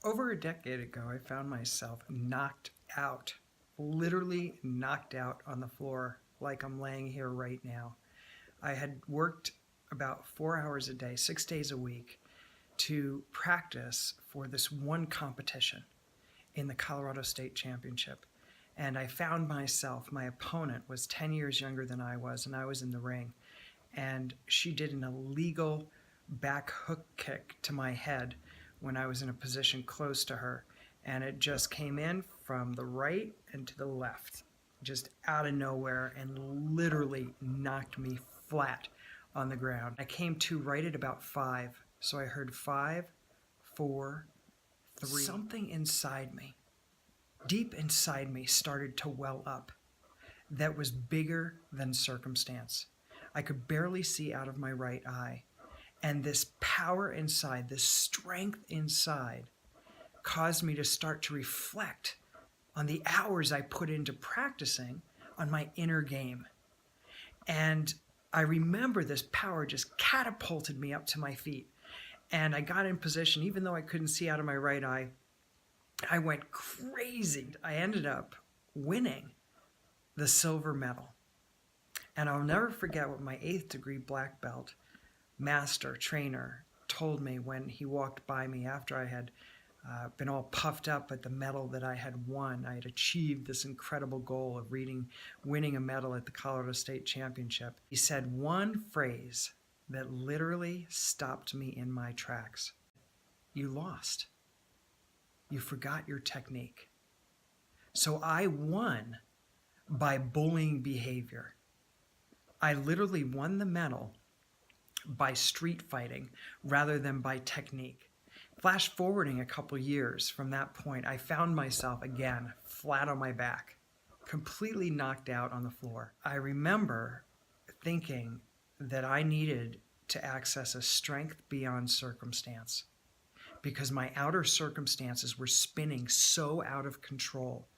Over a decade ago, I found myself knocked out, literally knocked out on the floor like I'm laying here right now. I had worked about 4 hours a day, 6 days a week, to practice for this one competition in the Colorado State Championship. And I found myself, my opponent was 10 years younger than I was, and I was in the ring. And she did an illegal back hook kick to my head when I was in a position close to her. And it just came in from the right and to the left, just out of nowhere, and literally knocked me flat on the ground. I came to right at about 5. So I heard 5, 4, 3. Something inside me, deep inside me, started to well up that was bigger than circumstance. I could barely see out of my right eye. And this power inside, this strength inside, caused me to start to reflect on the hours I put into practicing on my inner game. And I remember this power just catapulted me up to my feet. And I got in position, even though I couldn't see out of my right eye. I went crazy. I ended up winning the silver medal. And I'll never forget what my 8th degree black belt master trainer told me when he walked by me after I had been all puffed up at the medal that I had won. I had achieved this incredible goal of winning a medal at the Colorado State Championship. He said one phrase that literally stopped me in my tracks. You lost. You forgot your technique. So I won by bullying behavior. I literally won the medal by street fighting rather than by technique. Flash forwarding a couple years from that point, I found myself again flat on my back, completely knocked out on the floor. I remember thinking that I needed to access a strength beyond circumstance because my outer circumstances were spinning so out of control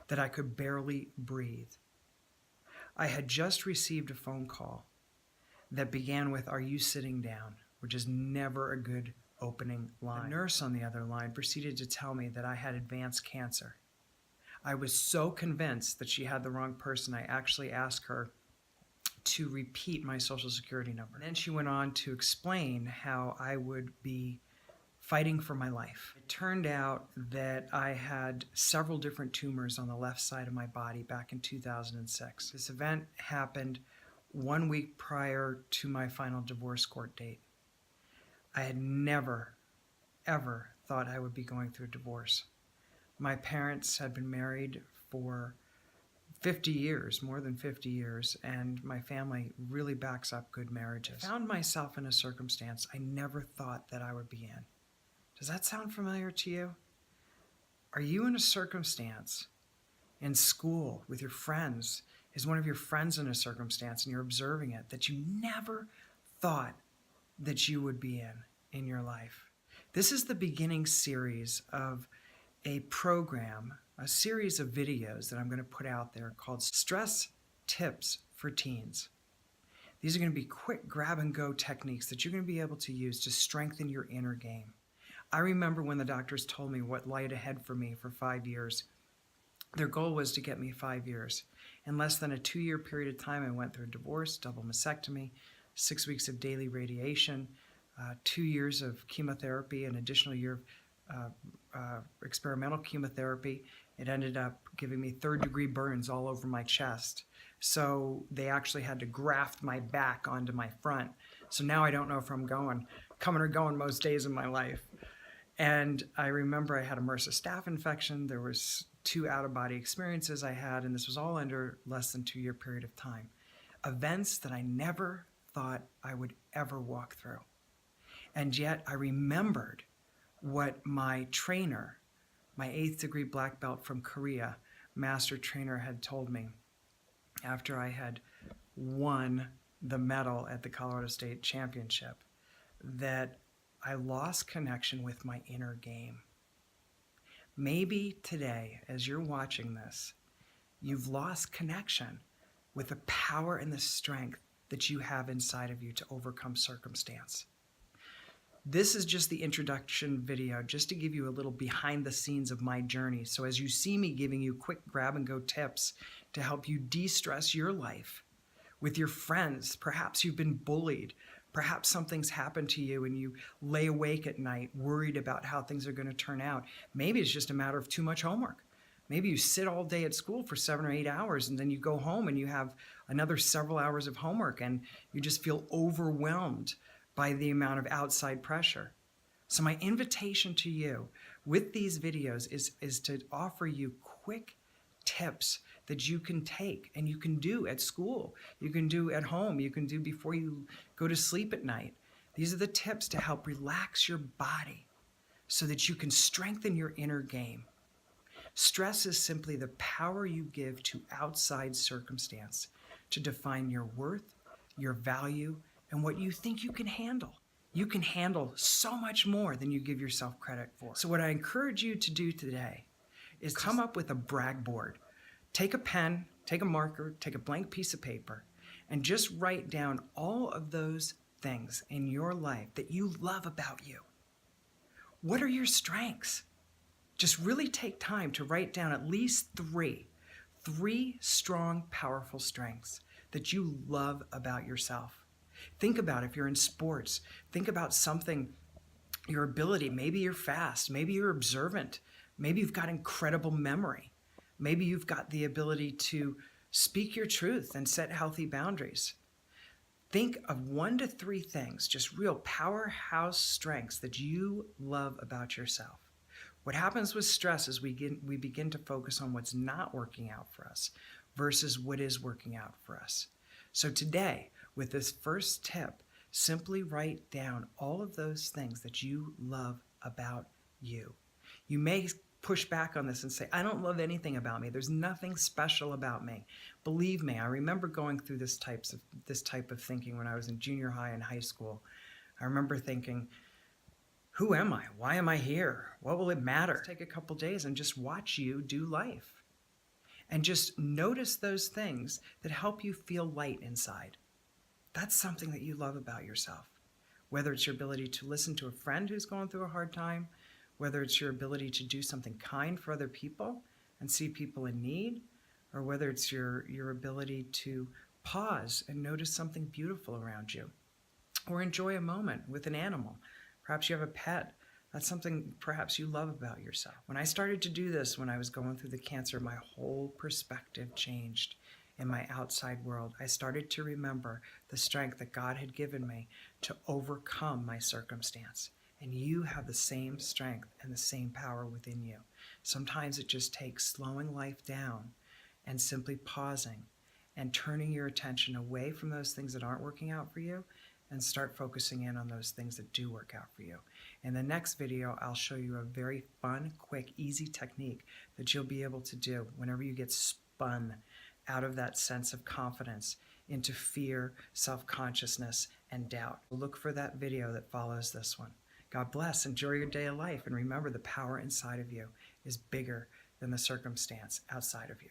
that I could barely breathe. I had just received a phone call that began with, "Are you sitting down?" which is never a good opening line. The nurse on the other line proceeded to tell me that I had advanced cancer. I was so convinced that she had the wrong person, I actually asked her to repeat my social security number. And then she went on to explain how I would be fighting for my life. It turned out that I had several different tumors on the left side of my body back in 2006. This event happened 1 week prior to my final divorce court date. I had never, ever thought I would be going through a divorce. My parents had been married for 50 years, more than 50 years, and my family really backs up good marriages. I found myself in a circumstance I never thought that I would be in. Does that sound familiar to you? Are you in a circumstance in school with your friends? Is one of your friends in a circumstance and you're observing it that you never thought that you would be in your life? This is the beginning series of a program, a series of videos that I'm going to put out there called Stress Tips for Teens. These are going to be quick grab and go techniques that you're going to be able to use to strengthen your inner game. I remember when the doctors told me what lied ahead for me for 5 years. Their goal was to get me 5 years. In less than a 2-year period of time, I went through a divorce, double mastectomy, 6 weeks of daily radiation, 2 years of chemotherapy, an additional year of experimental chemotherapy. It ended up giving me 3rd-degree burns all over my chest. So they actually had to graft my back onto my front. So now I don't know if I'm coming or going most days of my life. And I remember I had a MRSA staph infection. There was 2 out-of-body experiences I had, and this was all under less than 2-year period of time. Events that I never thought I would ever walk through. And yet I remembered what my trainer, my 8th degree black belt from Korea, master trainer, had told me after I had won the medal at the Colorado State Championship, that I lost connection with my inner game. Maybe today, as you're watching this, you've lost connection with the power and the strength that you have inside of you to overcome circumstance. This is just the introduction video, just to give you a little behind the scenes of my journey. So as you see me giving you quick grab and go tips to help you de-stress your life with your friends, perhaps you've been bullied, perhaps something's happened to you and you lay awake at night worried about how things are going to turn out. Maybe it's just a matter of too much homework. Maybe you sit all day at school for 7 or 8 hours and then you go home and you have another several hours of homework and you just feel overwhelmed by the amount of outside pressure. So my invitation to you with these videos is to offer you quick tips that you can take and you can do at school, you can do at home, you can do before you go to sleep at night. These are the tips to help relax your body so that you can strengthen your inner game. Stress is simply the power you give to outside circumstance to define your worth, your value, and what you think you can handle. You can handle so much more than you give yourself credit for. So what I encourage you to do today is come up with a brag board. Take a pen, take a marker, take a blank piece of paper, and just write down all of those things in your life that you love about you. What are your strengths? Just really take time to write down at least three strong, powerful strengths that you love about yourself. Think about if you're in sports, think about something, your ability, maybe you're fast, maybe you're observant, maybe you've got incredible memory, maybe you've got the ability to speak your truth and set healthy boundaries. Think of 1 to 3 things, just real powerhouse strengths that you love about yourself. What happens with stress is we begin to focus on what's not working out for us versus what is working out for us. So today, with this first tip, simply write down all of those things that you love about you. You may push back on this and say, I don't love anything about me. There's nothing special about me. Believe me, I remember going through this type of thinking when I was in junior high and high school. I remember thinking, who am I? Why am I here? What will it matter? Take a couple days and just watch you do life. And just notice those things that help you feel light inside. That's something that you love about yourself. Whether it's your ability to listen to a friend who's going through a hard time, whether it's your ability to do something kind for other people and see people in need, or whether it's your ability to pause and notice something beautiful around you, or enjoy a moment with an animal. Perhaps you have a pet. That's something perhaps you love about yourself. When I started to do this, when I was going through the cancer, my whole perspective changed in my outside world. I started to remember the strength that God had given me to overcome my circumstance. And you have the same strength and the same power within you. Sometimes it just takes slowing life down and simply pausing and turning your attention away from those things that aren't working out for you and start focusing in on those things that do work out for you. In the next video, I'll show you a very fun, quick, easy technique that you'll be able to do whenever you get spun out of that sense of confidence into fear, self-consciousness, and doubt. Look for that video that follows this one. God bless, enjoy your day of life, and remember the power inside of you is bigger than the circumstance outside of you.